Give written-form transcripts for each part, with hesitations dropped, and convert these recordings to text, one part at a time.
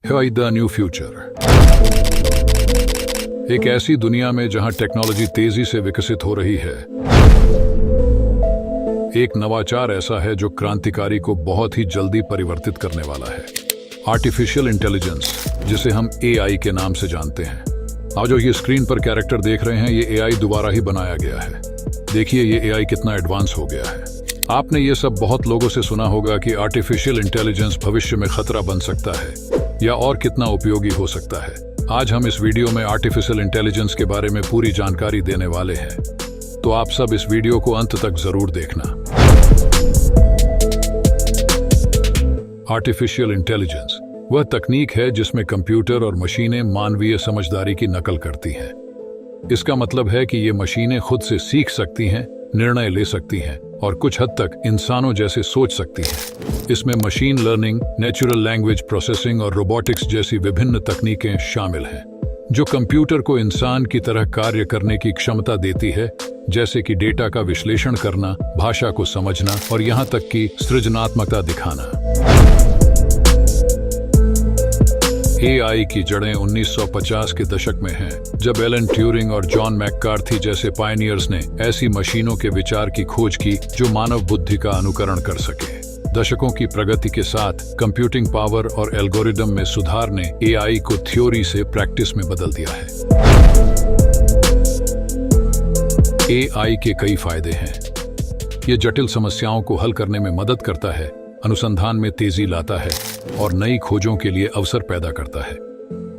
AI the new future. एक ऐसी दुनिया में जहां टेक्नोलॉजी तेजी से विकसित हो रही है, एक नवाचार ऐसा है जो क्रांतिकारी को बहुत ही जल्दी परिवर्तित करने वाला है। आर्टिफिशियल इंटेलिजेंस, जिसे हम AI के नाम से जानते हैं। आज जो ये स्क्रीन पर कैरेक्टर देख रहे हैं, ये AI दोबारा ही बनाया गया है। देखिए ये AI कितना एडवांस हो गया है। आपने ये सब बहुत लोगों से सुना होगा कि आर्टिफिशियल इंटेलिजेंस भविष्य में खतरा बन सकता है या और कितना उपयोगी हो सकता है। आज हम इस वीडियो में आर्टिफिशियल इंटेलिजेंस के बारे में पूरी जानकारी देने वाले हैं, तो आप सब इस वीडियो को अंत तक जरूर देखना। आर्टिफिशियल इंटेलिजेंस वह तकनीक है जिसमें कंप्यूटर और मशीनें मानवीय समझदारी की नकल करती हैं। इसका मतलब है कि ये मशीनें खुद से सीख सकती हैं, निर्णय ले सकती हैं और कुछ हद तक इंसानों जैसे सोच सकती हैं। इसमें machine learning, natural language processing और रोबोटिक्स जैसी विभिन्न तकनीकें शामिल हैं, जो कंप्यूटर को इंसान की तरह कार्य करने की क्षमता देती है, जैसे कि डेटा का विश्लेषण करना, भाषा को समझना और यहाँ तक कि सृजनात्मकता दिखाना। AI की जड़ें 1950 के दशक में हैं, जब एलन ट्यूरिंग और जॉन मैककार्थी जैसे पायनियर्स ने ऐसी मशीनों के विचार की खोज की जो मानव बुद्धि का अनुकरण कर सके। दशकों की प्रगति के साथ कंप्यूटिंग पावर और एल्गोरिदम में सुधार ने AI को थ्योरी से प्रैक्टिस में बदल दिया है। AI के कई फायदे हैं। ये जटिल समस्याओं को हल करने में मदद करता है, अनुसंधान में तेजी लाता है और नई खोजों के लिए अवसर पैदा करता है।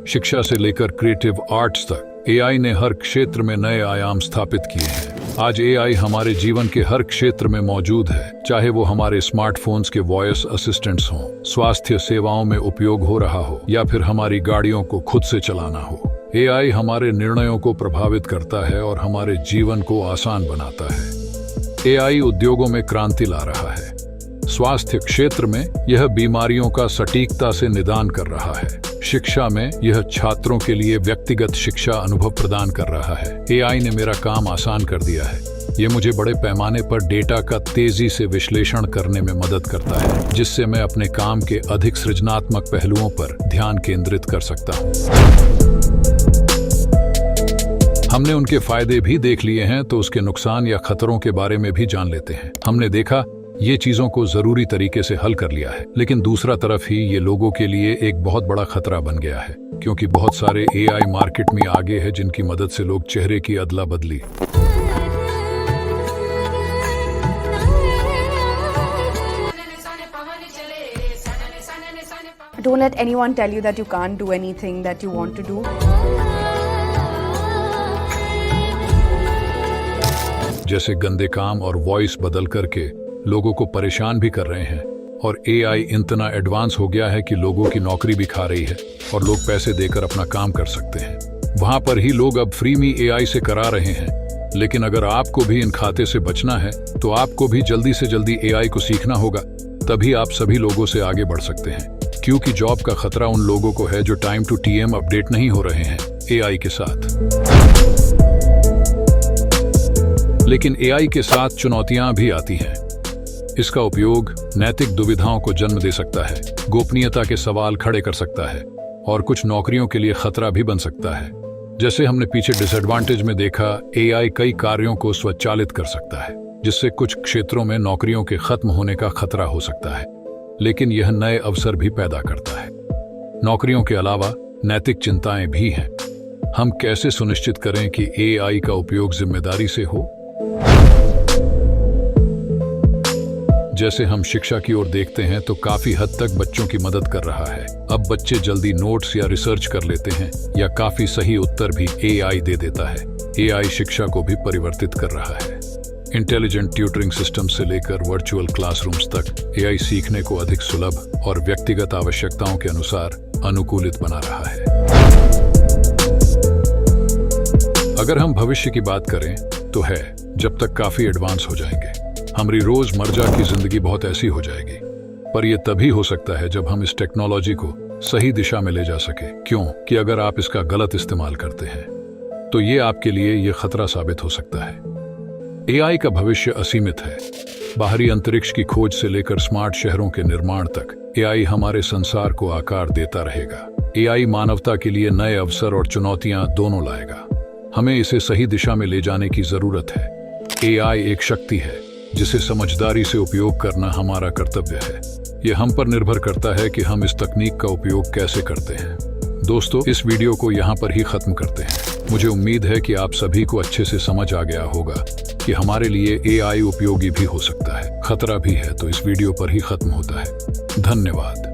शिक्षा से लेकर क्रिएटिव आर्ट्स तक AI ने हर क्षेत्र में नए आयाम स्थापित किए हैं। आज AI हमारे जीवन के हर क्षेत्र में मौजूद है, चाहे वो हमारे स्मार्टफोन्स के वॉइस असिस्टेंट्स हों, स्वास्थ्य सेवाओं में उपयोग हो रहा हो या फिर हमारी गाड़ियों को खुद से चलाना हो। AI हमारे निर्णयों को प्रभावित करता है और हमारे जीवन को आसान बनाता है। AI उद्योगों में क्रांति ला रहा है। स्वास्थ्य क्षेत्र में यह बीमारियों का सटीकता से निदान कर रहा है। शिक्षा में यह छात्रों के लिए व्यक्तिगत शिक्षा अनुभव प्रदान कर रहा है। AI ने मेरा काम आसान कर दिया है। ये मुझे बड़े पैमाने पर डेटा का तेजी से विश्लेषण करने में मदद करता है, जिससे मैं अपने काम के अधिक सृजनात्मक पहलुओं पर ध्यान केंद्रित कर सकता हूँ। हमने उनके फायदे भी देख लिए हैं, तो उसके नुकसान या खतरों के बारे में भी जान लेते हैं। हमने देखा ये चीजों को जरूरी तरीके से हल कर लिया है, लेकिन दूसरा तरफ ही ये लोगों के लिए एक बहुत बड़ा खतरा बन गया है, क्योंकि बहुत सारे AI मार्केट में आगे है जिनकी मदद से लोग चेहरे की अदला बदली। Don't let anyone tell you that you can't do anything that you want to do. जैसे गंदे काम और वॉइस बदल करके लोगों को परेशान भी कर रहे हैं, और AI इतना एडवांस हो गया है कि लोगों की नौकरी भी खा रही है और लोग पैसे देकर अपना काम कर सकते हैं। वहां पर ही लोग अब फ्री में AI से करा रहे हैं। लेकिन अगर आपको भी इन खाते से बचना है, तो आपको भी जल्दी से जल्दी AI को सीखना होगा, तभी आप सभी लोगों से आगे बढ़ सकते हैं। क्योंकि जॉब का खतरा उन लोगों को है जो टाइम टू TM अपडेट नहीं हो रहे हैं AI के साथ। लेकिन AI के साथ चुनौतियां भी आती हैं। इसका उपयोग नैतिक दुविधाओं को जन्म दे सकता है, गोपनीयता के सवाल खड़े कर सकता है और कुछ नौकरियों के लिए खतरा भी बन सकता है। जैसे हमने पीछे डिसएडवांटेज में देखा, AI कई कार्यों को स्वचालित कर सकता है, जिससे कुछ क्षेत्रों में नौकरियों के खत्म होने का खतरा हो सकता है। लेकिन यह नए अवसर भी पैदा करता है। नौकरियों के अलावा नैतिक चिंताएं भी हैं। हम कैसे सुनिश्चित करें कि AI का उपयोग जिम्मेदारी से हो? जैसे हम शिक्षा की ओर देखते हैं, तो काफी हद तक बच्चों की मदद कर रहा है। अब बच्चे जल्दी नोट्स या रिसर्च कर लेते हैं या काफी सही उत्तर भी AI दे देता है। AI शिक्षा को भी परिवर्तित कर रहा है। इंटेलिजेंट ट्यूटरिंग सिस्टम से लेकर वर्चुअल क्लासरूम्स तक AI सीखने को अधिक सुलभ और व्यक्तिगत आवश्यकताओं के अनुसार अनुकूलित बना रहा है। अगर हम भविष्य की बात करें, तो है जब तक काफी एडवांस हो जाएंगे। हमारी रोजमर्रा की जिंदगी बहुत ऐसी हो जाएगी, पर यह तभी हो सकता है जब हम इस टेक्नोलॉजी को सही दिशा में ले जा सके। क्यों कि अगर आप इसका गलत इस्तेमाल करते हैं, तो ये आपके लिए यह खतरा साबित हो सकता है। AI का भविष्य असीमित है। बाहरी अंतरिक्ष की खोज से लेकर स्मार्ट शहरों के निर्माण तक एआई हमारे संसार को आकार देता रहेगा। एआई मानवता के लिए नए अवसर और चुनौतियां दोनों लाएगा। हमें इसे सही दिशा में ले जाने की जरूरत है। एआई एक शक्ति है जिसे समझदारी से उपयोग करना हमारा कर्तव्य है। यह हम पर निर्भर करता है कि हम इस तकनीक का उपयोग कैसे करते हैं। दोस्तों, इस वीडियो को यहाँ पर ही खत्म करते हैं। मुझे उम्मीद है कि आप सभी को अच्छे से समझ आ गया होगा कि हमारे लिए एआई उपयोगी भी हो सकता है, खतरा भी है, तो इस वीडियो पर ही खत्म होता है। धन्यवाद।